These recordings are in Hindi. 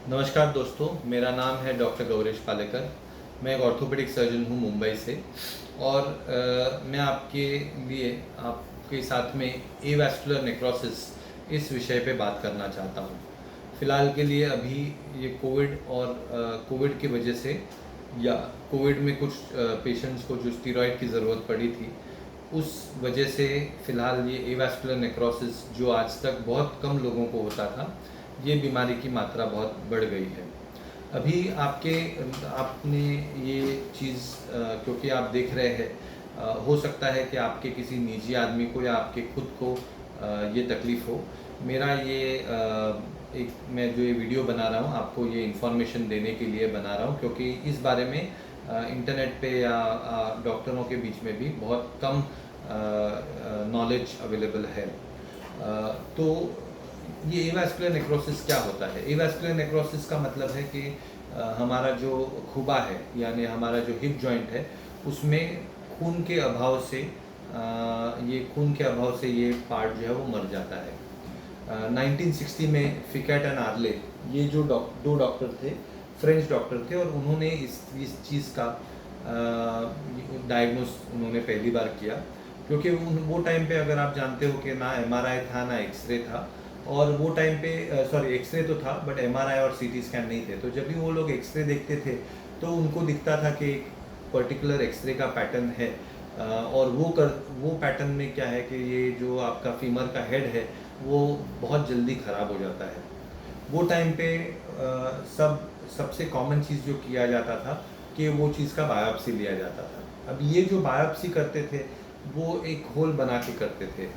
नमस्कार दोस्तों, मेरा नाम है डॉक्टर गौरेश पालेकर। मैं एक ऑर्थोपेडिक सर्जन हूँ मुंबई से। और मैं आपके लिए आपके साथ में एवास्कुलर नेक्रोसिस इस विषय पे बात करना चाहता हूँ। फ़िलहाल के लिए अभी ये कोविड और कोविड की वजह से या कोविड में कुछ पेशेंट्स को जो स्टीरॉयड की ज़रूरत पड़ी थी, उस वजह से फ़िलहाल ये एवास्कुलर नेक्रोसिस जो आज तक बहुत कम लोगों को होता था, ये बीमारी की मात्रा बहुत बढ़ गई है। अभी आपने ये चीज़ क्योंकि आप देख रहे हैं, हो सकता है कि आपके किसी निजी आदमी को या आपके खुद को ये तकलीफ़ हो। मेरा ये मैं जो ये वीडियो बना रहा हूँ आपको ये इन्फॉर्मेशन देने के लिए बना रहा हूँ, क्योंकि इस बारे में इंटरनेट पे या डॉक्टरों के बीच में भी बहुत कम नॉलेज अवेलेबल है। तो ये एवास्कुलर नेक्रोसिस क्या होता है? एवास्कुलर नेक्रोसिस का मतलब है कि हमारा जो खुबा है, यानी हमारा जो हिप जॉइंट है, उसमें खून के अभाव से ये पार्ट जो है वो मर जाता है। 1960 में फिकेट एंड आर्ले, ये जो दो डॉक्टर थे, फ्रेंच डॉक्टर थे, और उन्होंने इस चीज़ का डायग्नोस उन्होंने पहली बार किया। क्योंकि वो टाइम पे अगर आप जानते हो कि ना एमआरआई था ना एक्सरे था, और वो टाइम पे एक्सरे तो था बट एमआरआई और सीटी स्कैन नहीं थे। तो जब भी वो लोग एक्सरे देखते थे तो उनको दिखता था कि एक पर्टिकुलर एक्सरे का पैटर्न है, और वो पैटर्न में क्या है कि ये जो आपका फीमर का हेड है वो बहुत जल्दी ख़राब हो जाता है। वो टाइम पे सबसे कॉमन चीज़ जो किया जाता था कि वो चीज़ का बायोप्सी लिया जाता था। अब ये जो बायोप्सी करते थे वो एक होल बना के करते थे,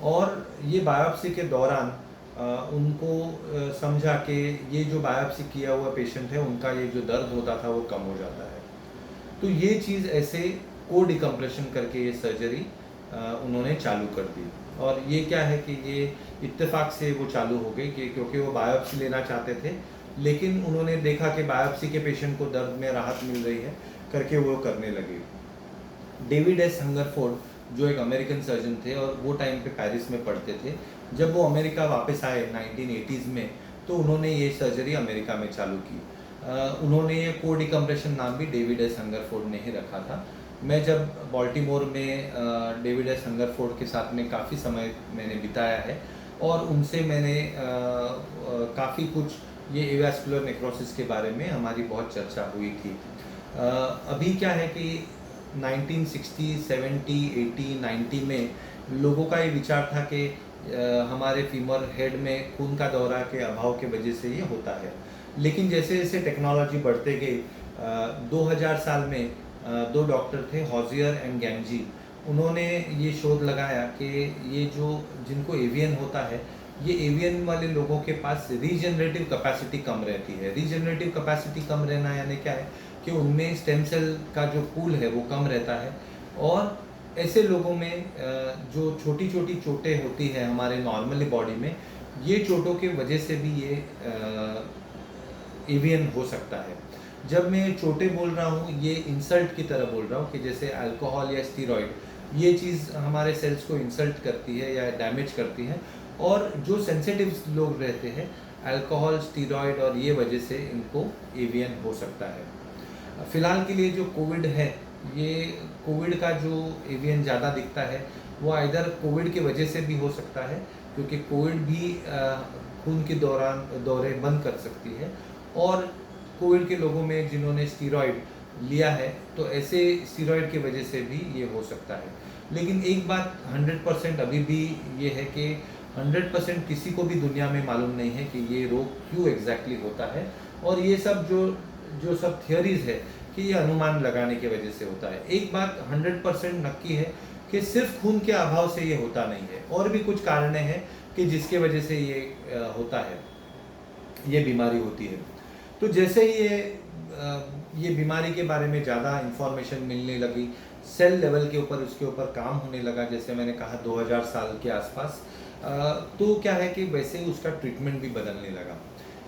और ये बायोप्सी के दौरान उनको समझा कि ये जो बायोप्सी किया हुआ पेशेंट है उनका ये जो दर्द होता था वो कम हो जाता है। तो ये चीज़ ऐसे को डिकम्प्रेशन करके ये सर्जरी उन्होंने चालू कर दी। और ये क्या है कि ये इत्तेफाक से वो चालू हो गई कि क्योंकि वो बायोप्सी लेना चाहते थे, लेकिन उन्होंने देखा कि बायोप्सी के पेशेंट को दर्द में राहत मिल रही है करके वो करने लगे। डेविड एस हंगरफोर्ड जो एक अमेरिकन सर्जन थे और वो टाइम पे पेरिस में पढ़ते थे, जब वो अमेरिका वापस आए 1980s में, तो उन्होंने ये सर्जरी अमेरिका में चालू की। उन्होंने ये को डिकम्प्रेशन नाम भी डेविड एस हंगरफोर्ड ने ही रखा था। मैं जब बॉल्टीमोर में डेविड एस हंगरफोर्ड के साथ में काफ़ी समय मैंने बिताया है, और उनसे मैंने काफ़ी कुछ ये एवास्कुलर नेक्रोसिस के बारे में हमारी बहुत चर्चा हुई थी। अभी क्या है कि 1960, 70, 80, 90 में लोगों का ये विचार था कि हमारे फीमर हेड में खून का दौरा के अभाव के वजह से ये होता है। लेकिन जैसे जैसे टेक्नोलॉजी बढ़ते गई, 2000 साल में दो डॉक्टर थे, हॉजियर एंड गैंजी। उन्होंने ये शोध लगाया कि ये जो जिनको एवियन होता है, ये एवियन वाले लोगों के पास रीजनरेटिव कैपेसिटी कम रहती है। रीजनरेटिव कैपेसिटी कम रहना यानी क्या है कि उनमें स्टेम सेल का जो पूल है वो कम रहता है। और ऐसे लोगों में जो छोटी छोटी चोटें होती हैं हमारे नॉर्मली बॉडी में, ये चोटों की वजह से भी ये एवियन हो सकता है। जब मैं चोटें बोल रहा हूँ, ये इंसल्ट की तरह बोल रहा हूँ कि जैसे अल्कोहल या स्टीरॉयड, ये चीज़ हमारे सेल्स को इंसल्ट करती है या डैमेज करती है, और जो सेंसिटिव लोग रहते हैं, अल्कोहल, स्टीरॉयड और ये वजह से इनको एवियन हो सकता है। फ़िलहाल के लिए जो कोविड है, ये कोविड का जो एवियन ज़्यादा दिखता है वो इधर कोविड की वजह से भी हो सकता है, क्योंकि कोविड भी खून के दौरे बंद कर सकती है। और कोविड के लोगों में जिन्होंने स्टीरॉयड लिया है, तो ऐसे स्टीरॉयड की वजह से भी ये हो सकता है। लेकिन एक बात 100% अभी भी ये है कि 100% किसी को भी दुनिया में मालूम नहीं है कि ये रोग क्यों एग्जैक्टली होता है। और ये सब जो जो सब थियोरीज है कि ये अनुमान लगाने की वजह से होता है। एक बात 100% नक्की है कि सिर्फ खून के अभाव से ये होता नहीं है, और भी कुछ कारण हैं कि जिसके वजह से ये होता है, ये बीमारी होती है। तो जैसे ही ये बीमारी के बारे में ज़्यादा इन्फॉर्मेशन मिलने लगी, सेल लेवल के ऊपर उसके ऊपर काम होने लगा, जैसे मैंने कहा 2000 साल के आसपास, तो क्या है कि वैसे ही उसका ट्रीटमेंट भी बदलने लगा।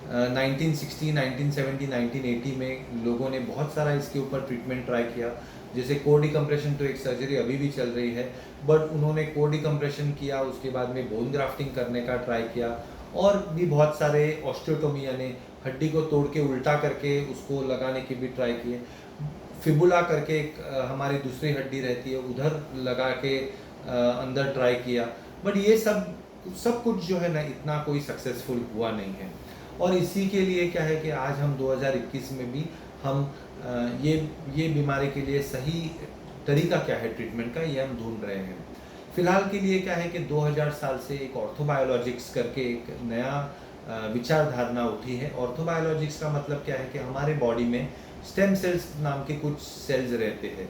1960, 1970, 1980 में लोगों ने बहुत सारा इसके ऊपर ट्रीटमेंट ट्राई किया। जैसे को डिकम्प्रेशन तो एक सर्जरी अभी भी चल रही है, बट उन्होंने को डिकम्प्रेशन किया, उसके बाद में बोन ग्राफ्टिंग करने का ट्राई किया, और भी बहुत सारे ऑस्टियोटोमी यानी हड्डी को तोड़ के उल्टा करके उसको लगाने की भी ट्राई किए। फिबुला करके एक हमारी दूसरी हड्डी रहती है, उधर लगा के अंदर ट्राई किया, बट ये सब कुछ जो है ना इतना कोई सक्सेसफुल हुआ नहीं है। और इसी के लिए क्या है कि आज हम 2021 में भी हम ये बीमारी के लिए सही तरीका क्या है ट्रीटमेंट का, ये हम ढूंढ रहे हैं। फिलहाल के लिए क्या है कि 2000 साल से एक ऑर्थोबायोलॉजिक्स करके एक नया विचारधारणा उठी है। ऑर्थोबायोलॉजिक्स का मतलब क्या है कि हमारे बॉडी में स्टेम सेल्स नाम के कुछ सेल्स रहते हैं।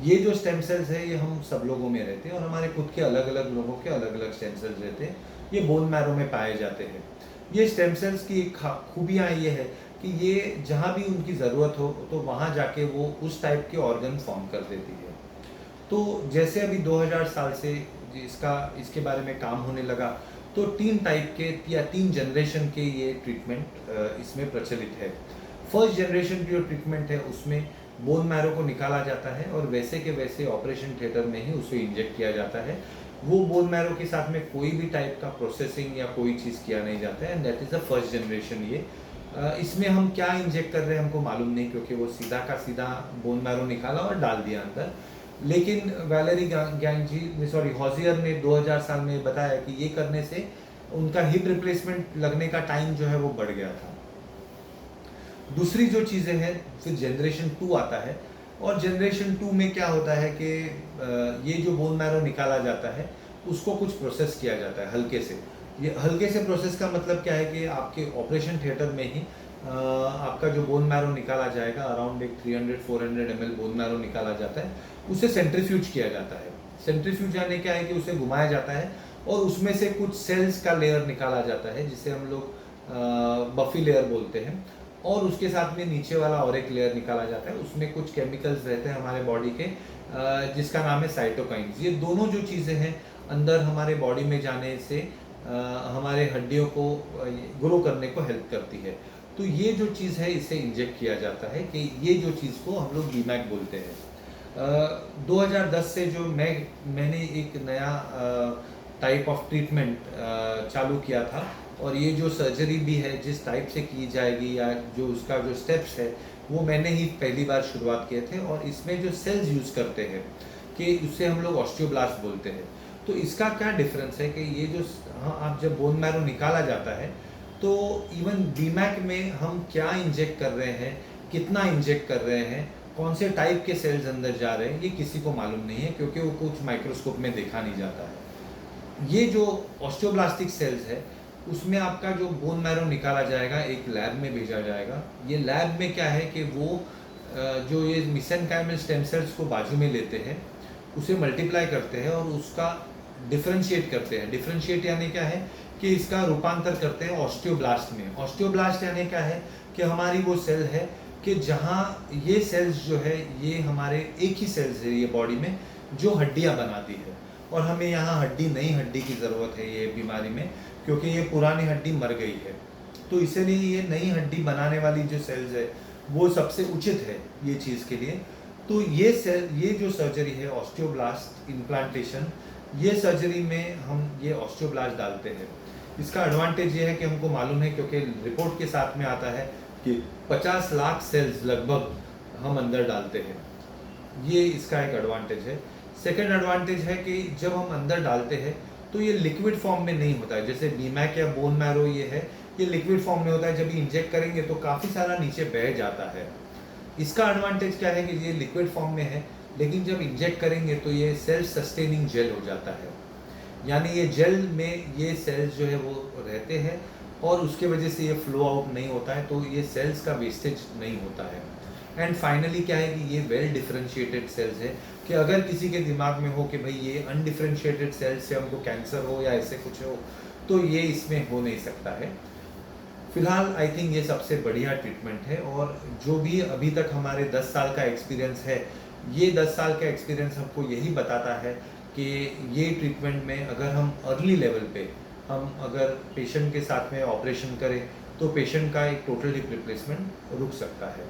ये जो स्टेम सेल्स है ये हम सब लोगों में रहते हैं और हमारे खुद के अलग अलग लोगों के अलग अलग स्टेम सेल्स रहते हैं। ये बोन मैरो में पाए जाते हैं। ये स्टेम सेल्स की खूबियाँ ये है कि ये जहाँ भी उनकी ज़रूरत हो तो वहाँ जाके वो उस टाइप के ऑर्गन फॉर्म कर देती है। तो जैसे अभी 2000 साल से इसके बारे में काम होने लगा, तो 3 टाइप के या 3 जनरेशन के ये ट्रीटमेंट इसमें प्रचलित है। फर्स्ट जनरेशन की जो ट्रीटमेंट है उसमें बोन मैरो को निकाला जाता है और वैसे के वैसे ऑपरेशन थिएटर में ही उसे इंजेक्ट किया जाता है। वो बोन मैरो के साथ में कोई भी टाइप का प्रोसेसिंग या कोई चीज़ किया नहीं जाता है, and that is the first generation. ये इसमें हम क्या इंजेक्ट कर रहे हैं हमको मालूम नहीं, क्योंकि वो सीधा का सीधा बोन मैरो निकाला और डाल दिया अंदर। लेकिन वैलेरी हॉजियर ने 2000 साल में बताया कि ये करने से उनका हिप रिप्लेसमेंट लगने का टाइम जो है वो बढ़ गया था। दूसरी जो चीज़ें हैं, फिर जनरेशन 2 आता है, और जनरेशन 2 में क्या होता है कि ये जो बोन मैरो निकाला जाता है उसको कुछ प्रोसेस किया जाता है हल्के से। ये हल्के से प्रोसेस का मतलब क्या है कि आपके ऑपरेशन थिएटर में ही आपका जो बोन मैरो निकाला जाएगा, अराउंड एक 300-400 ml बोन मैरो निकाला जाता है, उसे सेंट्रीफ्यूज किया जाता है। सेंट्रीफ्यूज यानी क्या है कि उसे घुमाया जाता है और उसमें से कुछ सेल्स का लेयर निकाला जाता है जिसे हम लोग बफी लेयर बोलते हैं, और उसके साथ में नीचे वाला और एक लेयर निकाला जाता है। उसमें कुछ केमिकल्स रहते हैं हमारे बॉडी के जिसका नाम है साइटोकाइन्स। ये दोनों जो चीज़ें हैं अंदर हमारे बॉडी में जाने से हमारे हड्डियों को ग्रो करने को हेल्प करती है। तो ये जो चीज़ है इसे इंजेक्ट किया जाता है कि ये जो चीज़ को हम लोग बीमैक बोलते हैं। 2010 से जो मैंने एक नया टाइप ऑफ ट्रीटमेंट चालू किया था, और ये जो सर्जरी भी है जिस टाइप से की जाएगी या जो उसका जो स्टेप्स है वो मैंने ही पहली बार शुरुआत किए थे। और इसमें जो सेल्स यूज़ करते हैं कि उससे हम लोग ऑस्टियोब्लास्ट बोलते हैं। तो इसका क्या डिफरेंस है कि ये जो आप जब बोन मैरो निकाला जाता है तो इवन बीमैक में हम क्या इंजेक्ट कर रहे हैं, कितना इंजेक्ट कर रहे हैं, कौन से टाइप के सेल्स अंदर जा रहे हैं, ये किसी को मालूम नहीं है, क्योंकि वो कुछ माइक्रोस्कोप में देखा नहीं जाता है। ये जो ऑस्टियोब्लास्टिक सेल्स है उसमें आपका जो बोन मैरो निकाला जाएगा एक लैब में भेजा जाएगा। ये लैब में क्या है कि वो जो ये मिसेनकाइमल स्टेम सेल्स को बाजू में लेते हैं, उसे मल्टीप्लाई करते हैं और उसका डिफरेंशिएट करते हैं। डिफरेंशिएट यानी क्या है कि इसका रूपांतर करते हैं ऑस्टियोब्लास्ट में। ऑस्टियोब्लास्ट यानी क्या है कि हमारी वो सेल है कि जहाँ ये सेल्स जो है ये हमारे एक ही सेल्स है ये बॉडी में जो हड्डियाँ बनाती है, और हमें यहाँ नई हड्डी की ज़रूरत है ये बीमारी में, क्योंकि ये पुरानी हड्डी मर गई है। तो इसीलिए ये नई हड्डी बनाने वाली जो सेल्स है वो सबसे उचित है ये चीज़ के लिए। तो ये जो सर्जरी है ऑस्टियोब्लास्ट इम्प्लांटेशन, ये सर्जरी में हम ये ऑस्टियोब्लास्ट डालते हैं। इसका एडवांटेज ये है कि हमको मालूम है, क्योंकि रिपोर्ट के साथ में आता है कि 50 लाख सेल्स लगभग हम अंदर डालते हैं। ये इसका एक एडवांटेज है। सेकेंड एडवांटेज है कि जब हम अंदर डालते हैं तो ये लिक्विड फॉर्म में नहीं होता है। जैसे बीमैक या बोन मैरो ये है, ये लिक्विड फॉर्म में होता है। जब इंजेक्ट करेंगे तो काफ़ी सारा नीचे बह जाता है। इसका एडवांटेज क्या है कि ये लिक्विड फॉर्म में है, लेकिन जब इंजेक्ट करेंगे तो ये सेल्फ सस्टेनिंग जेल हो जाता है, यानी ये जेल में ये सेल्स जो है वो रहते हैं और उसके वजह से ये फ्लो आउट नहीं होता है, तो ये सेल्स का वेस्टेज नहीं होता है। एंड फाइनली क्या है कि ये वेल डिफरेंशिएटेड सेल्स है, कि अगर किसी के दिमाग में हो कि भाई ये अनडिफरेंशिएटेड सेल्स से हमको कैंसर हो या ऐसे कुछ हो, तो ये इसमें हो नहीं सकता है। फिलहाल आई थिंक ये सबसे बढ़िया ट्रीटमेंट है, और जो भी अभी तक हमारे 10 साल का एक्सपीरियंस है, ये 10 साल का एक्सपीरियंस हमको यही बताता है कि ये ट्रीटमेंट में अगर हम अर्ली लेवल पे हम अगर पेशेंट के साथ में ऑपरेशन करें तो पेशेंट का एक टोटल हिप रिप्लेसमेंट रुक सकता है।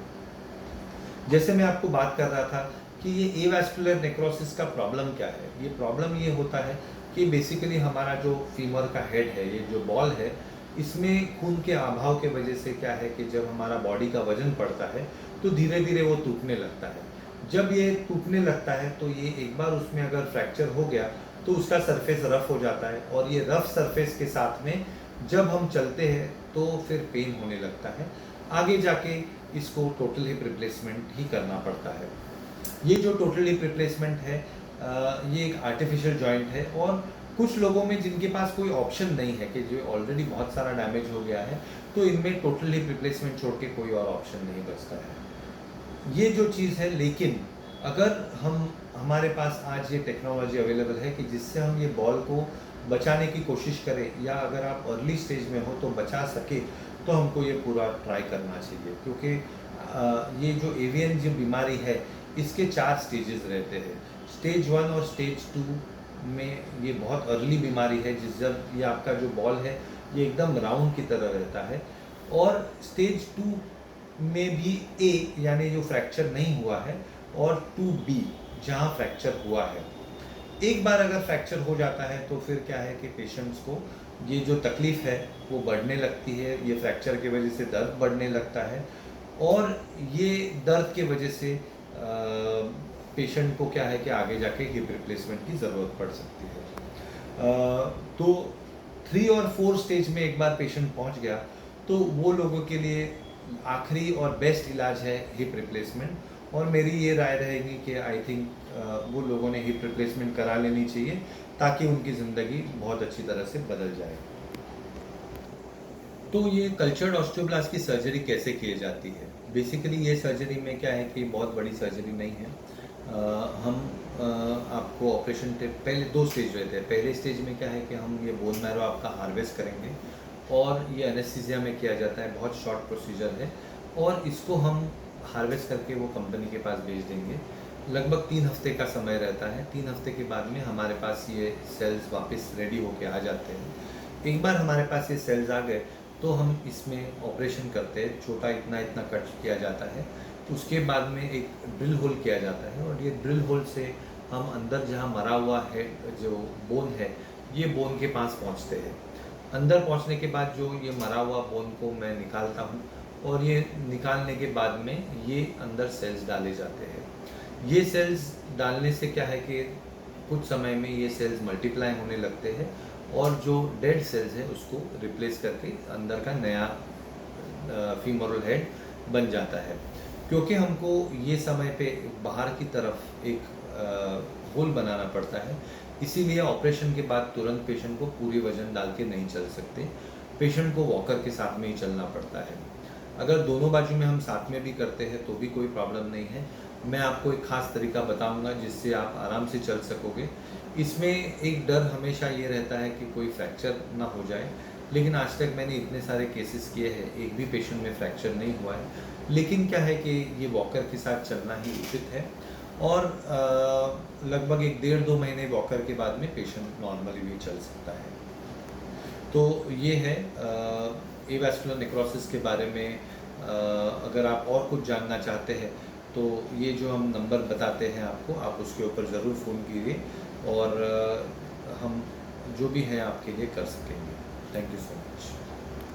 जैसे मैं आपको बात कर रहा था कि ये एवास्कुलर नेक्रोसिस का प्रॉब्लम क्या है। ये प्रॉब्लम ये होता है कि बेसिकली हमारा जो फीमर का हेड है, ये जो बॉल है, इसमें खून के अभाव के वजह से क्या है कि जब हमारा बॉडी का वजन बढ़ता है तो धीरे धीरे वो टूटने लगता है। जब ये टूटने लगता है तो ये एक बार उसमें अगर फ्रैक्चर हो गया तो उसका सरफेस रफ हो जाता है, और ये रफ सरफेस के साथ में जब हम चलते हैं तो फिर पेन होने लगता है। आगे जाके इसको टोटल हिप रिप्लेसमेंट ही करना पड़ता है। ये जो टोटल हिप रिप्लेसमेंट है ये एक आर्टिफिशियल जॉइंट है, और कुछ लोगों में जिनके पास कोई ऑप्शन नहीं है कि जो ऑलरेडी बहुत सारा डैमेज हो गया है, तो इनमें टोटल हिप रिप्लेसमेंट छोड़ के कोई और ऑप्शन नहीं बचता है। ये जो चीज़ है, लेकिन अगर हमारे पास आज ये टेक्नोलॉजी अवेलेबल है कि जिससे हम ये बॉल को बचाने की कोशिश करें, या अगर आप अर्ली स्टेज में हो तो बचा सके, तो हमको ये पूरा ट्राई करना चाहिए। क्योंकि ये जो एवियन जो बीमारी है इसके 4 स्टेजेस रहते हैं। स्टेज 1 और स्टेज 2 में ये बहुत अर्ली बीमारी है, जब ये आपका जो बॉल है ये एकदम राउंड की तरह रहता है, और स्टेज 2 में भी ए यानी जो फ्रैक्चर नहीं हुआ है, और 2B जहाँ फ्रैक्चर हुआ है। एक बार अगर फ्रैक्चर हो जाता है तो फिर क्या है कि पेशेंट्स को ये जो तकलीफ़ है वो बढ़ने लगती है, ये फ्रैक्चर की वजह से दर्द बढ़ने लगता है, और ये दर्द के वजह से पेशेंट को क्या है कि आगे जाके हिप रिप्लेसमेंट की ज़रूरत पड़ सकती है। तो 3 और 4 स्टेज में एक बार पेशेंट पहुंच गया तो वो लोगों के लिए आखिरी और बेस्ट इलाज है हिप रिप्लेसमेंट, और मेरी ये राय रहेगी कि आई थिंक वो लोगों ने हिप रिप्लेसमेंट करा लेनी चाहिए ताकि उनकी ज़िंदगी बहुत अच्छी तरह से बदल जाए। तो ये कल्चर्ड ऑस्टियोब्लास्ट की सर्जरी कैसे की जाती है? बेसिकली ये सर्जरी में क्या है कि बहुत बड़ी सर्जरी नहीं है। हम आपको ऑपरेशन के पहले 2 स्टेज रहते हैं। पहले स्टेज में क्या है कि हम ये बोन मैरो आपका हार्वेस्ट करेंगे, और ये एनेस्थीसिया में किया जाता है, बहुत शॉर्ट प्रोसीजर है, और इसको हम हार्वेस्ट करके वो कंपनी के पास भेज देंगे। लगभग 3 हफ्ते का समय रहता है। 3 हफ्ते के बाद में हमारे पास ये सेल्स वापस रेडी होके आ जाते हैं। एक बार हमारे पास ये सेल्स आ गए तो हम इसमें ऑपरेशन करते हैं। छोटा इतना इतना कट किया जाता है, उसके बाद में एक ड्रिल होल किया जाता है, और ये ड्रिल होल से हम अंदर जहाँ मरा हुआ है जो बोन है, ये बोन के पास पहुँचते हैं। अंदर पहुँचने के बाद जो ये मरा हुआ बोन को मैं निकालता हूँ, और ये निकालने के बाद में ये अंदर सेल्स डाले जाते हैं। ये सेल्स डालने से क्या है कि कुछ समय में ये सेल्स मल्टीप्लाई होने लगते हैं, और जो डेड सेल्स है उसको रिप्लेस करके अंदर का नया फीमोरल हेड बन जाता है। क्योंकि हमको ये समय पे बाहर की तरफ एक होल बनाना पड़ता है, इसीलिए ऑपरेशन के बाद तुरंत पेशेंट को पूरी वजन डाल के नहीं चल सकते। पेशेंट को वॉकर के साथ में ही चलना पड़ता है। अगर दोनों बाजू में हम साथ में भी करते हैं तो भी कोई प्रॉब्लम नहीं है। मैं आपको एक ख़ास तरीका बताऊंगा जिससे आप आराम से चल सकोगे। इसमें एक डर हमेशा ये रहता है कि कोई फ्रैक्चर ना हो जाए, लेकिन आज तक मैंने इतने सारे केसेस किए हैं, एक भी पेशेंट में फ्रैक्चर नहीं हुआ है। लेकिन क्या है कि ये वॉकर के साथ चलना ही उचित है, और लगभग 1 डेढ़ 2 महीने वॉकर के बाद में पेशेंट नॉर्मली भी चल सकता है। तो ये है एवास्कुलर नेक्रोसिस के बारे में। अगर आप और कुछ जानना चाहते हैं तो ये जो हम नंबर बताते हैं आपको, आप उसके ऊपर ज़रूर फ़ोन कीजिए, और हम जो भी है आपके लिए कर सकेंगे। Thank you so much.